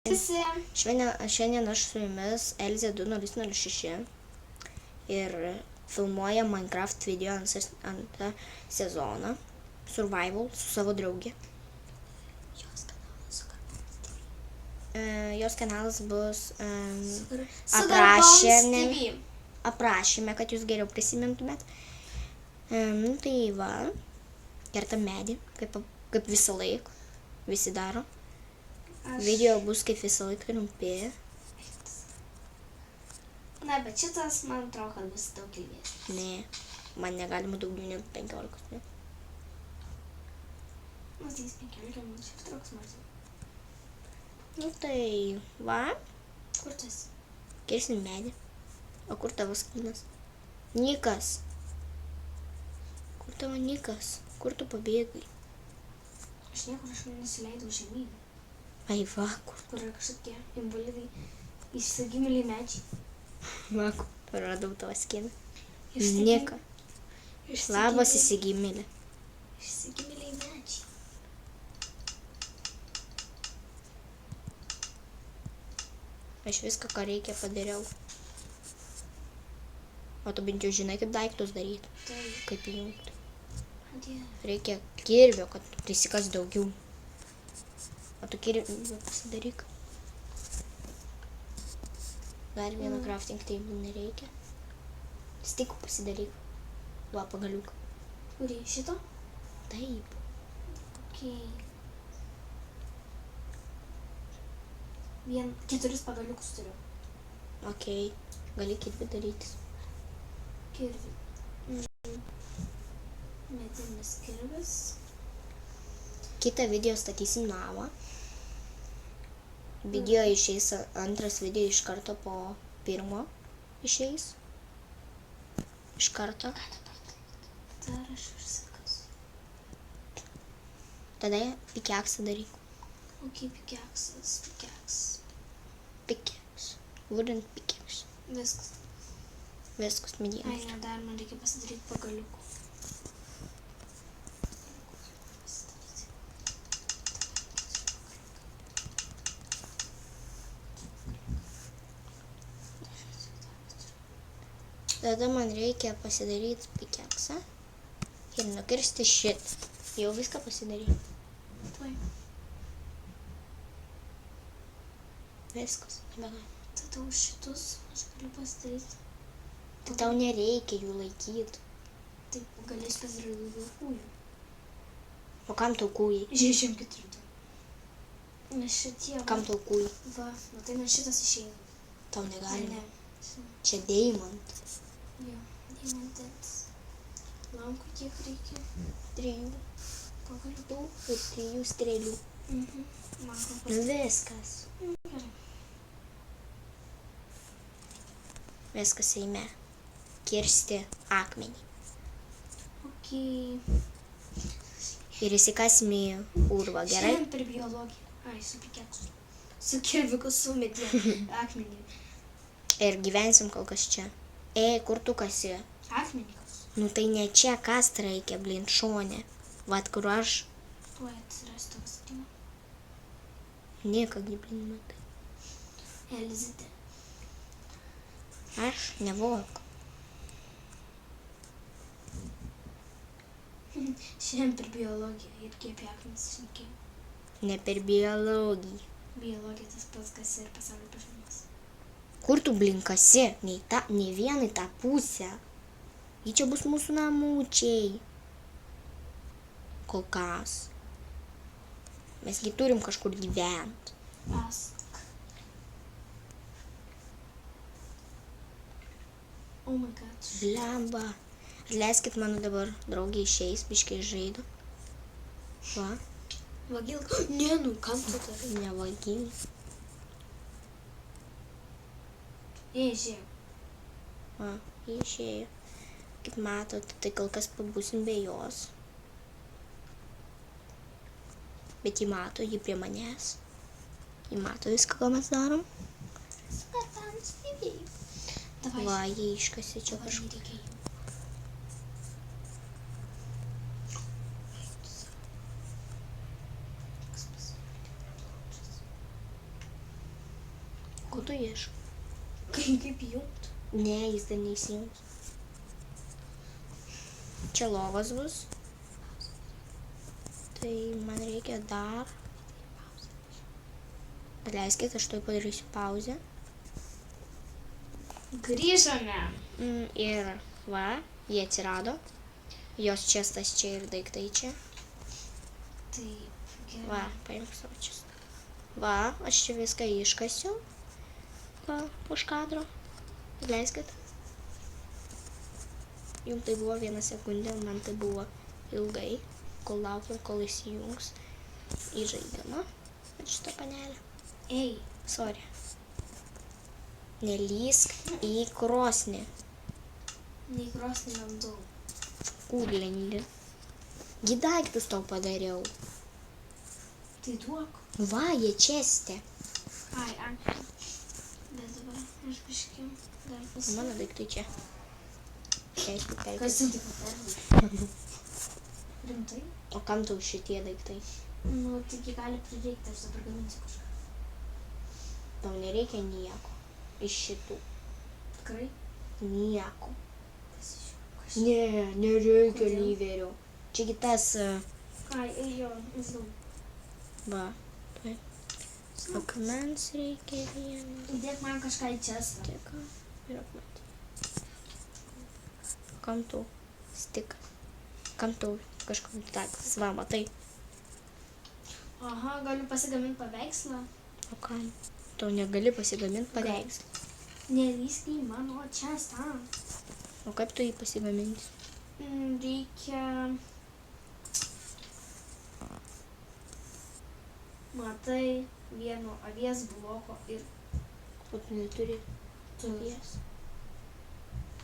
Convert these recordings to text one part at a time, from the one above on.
Šiandien aš su jumis Elzė 2006 ir filmuoja Minecraft video antrą sezoną Survival su savo draugė. Jos kanalas bus aprašyme, kad jūs geriau prisimintumėt. Tai va, kertam medį, kaip visą laiką, visi daro. Video bus kaip visą laiką trumpi. Na, bet šitas, man atrodo, kad bus daug ilgesnis. Ne, man negalima daugiau negu 15 minučių. Nu, tai 15 minučių truks mažiau. Nu tai, va. Kur tu esi? Kirsim medį. O kur tavo skrynas? Nikas. Kur tavo Nikas? Kur tu pabėgai? Aš nesileidau žemyn. Ai, va, kur? Kur yra kažkokie invalidai, išsigimėliai medžiai. Va, kur radau tavo skyną. Nika. Labas įsigimėlė. Išsigimėliai medžiai. Aš viską, ką reikia, padariau. O tu bent jau žinai, kaip daiktus daryti. Taip. Kaip įjungti. Dieve. Reikia kirvio, kad prisikas daugiau. O tu kirvio pasidaryk. Dar vieną crafting table nereikia. Stikų pasidaryk. Duo pagaliuką. Kurį? Šito? Taip. Okei. 4 pagaliukus turiu. Okei. Gali kirvį darytis. Kirvį. Medinis kirvis. Kitą video statysim namą. Video išeis, antras video iš karto po pirmo išeis. Iš karto. Dar aš užsikasiu. Tada pikeksą daryk. Okei, pikeksas. Pickaxe. Wooden pickaxe. Viskas. Viskas Ai, medienos. ne, dar man reikia pasidaryti pagaliukų. Tada man reikia pasidaryti pikeksą ir nukirsti šitą. Jau viską pasidaryti. Tuoj. Viskas. Nebegali. Tada už šitus aš galiu pasidaryti. Tai tau nereikia jų laikyti. Taip, galėsiu pasidaryti daugiau kūjų. O kam tau kūjai? Žiūrėk, 4. Nes šitie... Kam tau kūjai? Va, matai, man šitas išeina. Tau negali. Ne. Čia deimantas. Jo, deimantas. Lankų kiek reikia? 3 Pagaliukų. ir 3 strėlių. Man Viskas. gerai. Viskas eime. Kirsti akmenį. Okei. Ir įsikasim į urvą, gerai? Šiandien per biologiją. Ai, su pikeksu. Su kirviku sumetė akmenį. Ir gyvensim kol kas čia. Kur tu kasi? Akmenikas. Nu tai ne čia, kast reikia, blin, šone. Vat kur aš Tuoj atsiras tavo skrynia. niekągi, blin, matai. Elzite. Aš nevok. Šiandien per biologiją irgi apie akmenis šnekėjau. Ne per biologiją. Biologija tas pats, kas ir pasaulio pažinimas. Kur tu, blin, kasi? Ne vieną tą pusę. Ji čia bus mūsų namučiai. Kol kas. Mesgi turim kažkur gyventi. Pasak. Oh my god. Blemba. Atleiskit, mano dabar draugė išeis, biškai žaido. Va, Vagilka. Ne, nu, kam tu darai? nevagil. Žiūrėk. Va, ji išėjo. Kaip matot, tai kol kas pabūsim be jos. Bet ji mato, ji prie manęs. Ji mato viską, ką mes darom. Davai. Va, ji iškasi čia Dabar kažkur. nereikia jų. Ko tu ieškai? Kaip jungt? Ne, jis dar neįsijungs. Čia lovas bus. Tai man reikia dar. Leiskit, aš tuoj padarysiu pauzę. Grįžome. Ir va, jie atsirado. Jos čestas čia ir daiktai čia. Taip, gerai. Va, paimk savo čestą. Va, aš čia viską iškasiu. Va, už kadro. Leiskit. Jums tai buvo 1 sekundė, man tai buvo ilgai, kol laukiam, kol įsijungs į žaidimą. Šitą panelę. Ei, Sorry. Nelysk į krosnį. nei krosnį randu. Kūdlendi. Gi daiktus tau padariau. Tai duok. Va, jie česte. Ai, ačiū. Bet dabar aš biškim dar Mano daiktai čia. Leiskit Kas perkės. tu tik patarnai? Rimtai? O kam tau šitie daiktai? Nu, taigi gali prireikti, aš dabar gaminsiu kažką. Tau nereikia nieko. Iš šitų. Tikrai? Nieko. Pasižiūrėk. Ne, nereikia Kodėl? lyverio. Čia kitas, Ai, jo, žinau. va. Tai. Akmens reikia vieno. Įdėk man kažką į čestą. Tik ir akmens. Kam tu? Stik. Kam tu kažkokį daiktas? Va, matai. Aha, galiu pasigaminti paveikslą. O kam? Tu negali pasigaminti paveikslą. Nelįsk į mano čestą. O kaip tu jį pasigaminti? Reikia... Matai, vieno avies bloko ir O tu neturi tu. avies.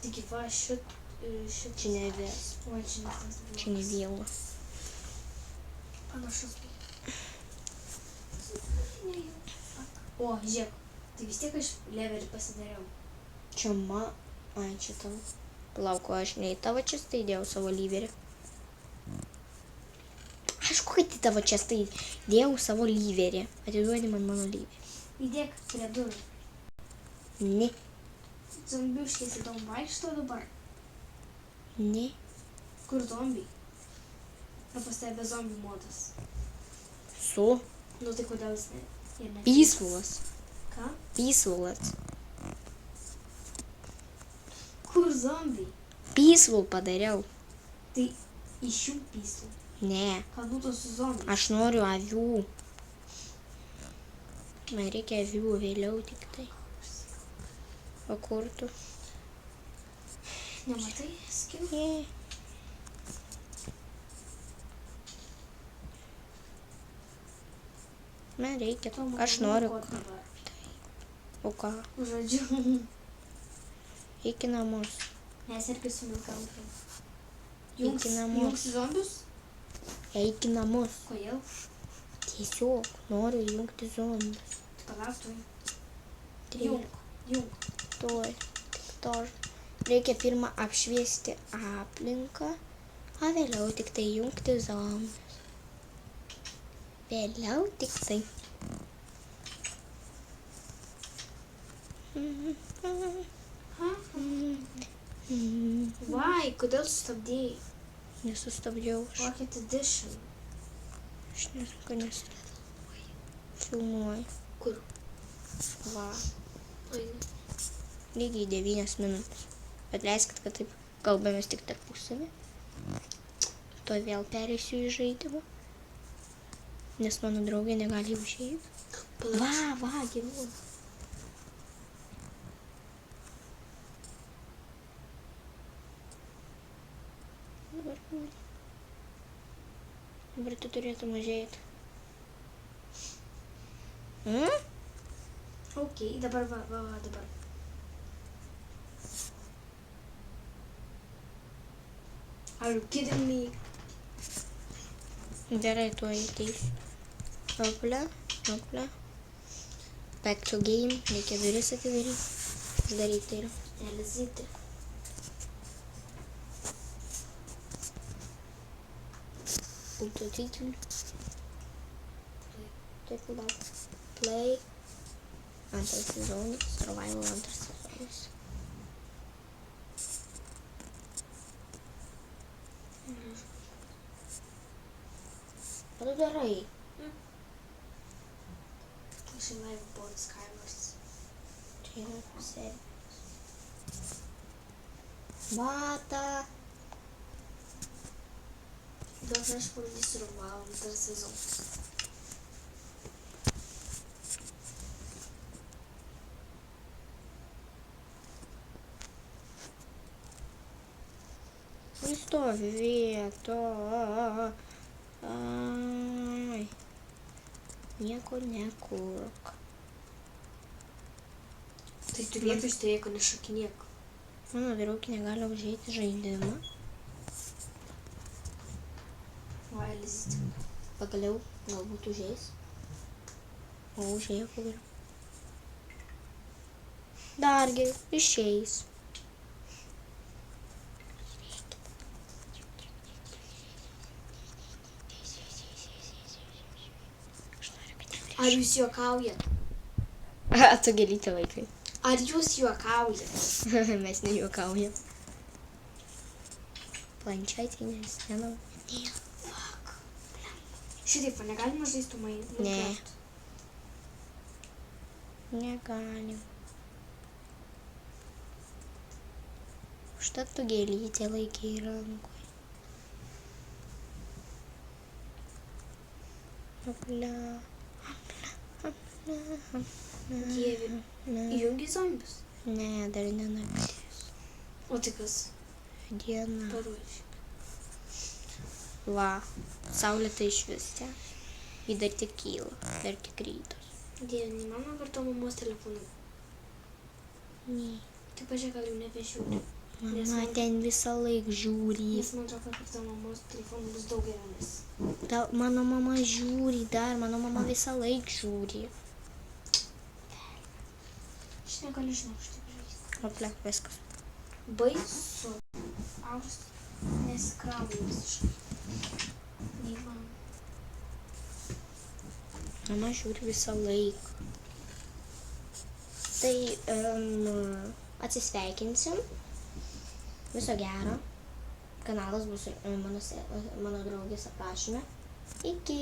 Tik va šit... Čia ne avies. Oi, čia ne tas blokas. Čia ne viela. Panašus. O, žiūrėk. Tai vis tiek aš levelį pasidariau. Čia Ai, čia tavo. Palauk, o aš ne į tavo čestą įdėjau savo lyverį. Aišku, kad į tavo čestą įdėjau savo lyverį. Atiduodi man mano lyverį. Įdėk prie durų. Ne, Zombiuškės įdomu vaikšto dabar. ne. Kur zombiai? Ar pas tave zombių modas? Su Nu tai kodėl jis ne... jie ne... pysvulas. Ką? Pysvulas. Kur zombiai? Pysvul padariau. Tai iš jų pysų. Ne, Kad būtų su zombiai. aš noriu avių. Man reikia avių vėliau tik tai. O kur tu? Nematai? Skiau. Ne. Man reikia. Aš noriu. O ką? Žodžiu. Eik į namus. Mes irgi su Milkautru. Eik į namus. Jungsi zombius? Eik į namus. Kodėl? Tiesiog noriu jungti zombius. Tu palauk tu. Trijų. Jung. Jung. Tuoj. To. Reikia pirmą apšviesti aplinką, o vėliau tik tai jungti zombius. Vėliau tik tai. Ha? Vai, kodėl sustabdėjai? Nesustabdžiau aš. Pocket edition. Aš nežinau, filmuoju. Kur? Va. Oi. Lygiai 9 minutės. Atleiskit, kad taip kalbamės tik tarpusavį. Tuoj vėl pereisiu į žaidimą. Nes mano draugė negali užeiti. Va, gyvūnas. Dabar tu turėtų mažėti. Ok, dabar va, dabar. Are you kidding me? Gerai, tuoj ateisiu. Opla. Back to game. Reikia duris atidaryti. Uždaryti yra. Elzyti. Pulto taikymų. Taip, lauk. Play. Antras sezonas. Survival antras sezonas. Ką tu darai? Aš į laivą buvo Skywars. Čia yra serija. Bata. Dabar aš pabandysiu Survival antrą sezoną. Nestovi vietoj. Ai. Nieko nekurk. Tai tu liepį stovėk, o nešokinėk. Mano vyraukė negali užeiti žaidimą. Vailis. Pagaliau galbūt užeis. O užėjo pagaliau. Dar geriau, išeis. Ar jūs juokaujat? Tu gėlytė vaikai. Ar jūs juokaujat? Mes nejuokaujam. Planšetinės, nenau. Fuck. Šitaip, negalima žaisti Minecraft? Negalim. Užtat tu gėlytė laikė rankoj. Aplia. Dieve. Įjungi zombius? Ne, dar nenaktis. O tai kas? Diena. Paruošk. Va, saulė tai iš vis ten. Ji dar tik kyla, dar tik rytos. Dieve, neįmanoma varto mamos telefoną. Ne. Tai pažiūrėk, gal jau nebežiūri. Mama ten visą laik žiūri. Nes man atrodo, kad tavo mamos telefonas bus daug geresnis. Mano mama žiūri dar, mano mama visą laik žiūri. Aš negaliu žinoti, žaisti. Oplia, viskas. Baisu. Auras nesikrauna visiškai. Neįmanoma. Mama žiūri visą laik. Tai atsisveikinsim. Viso gero. Kanalas bus mano draugės aprašyme. Iki.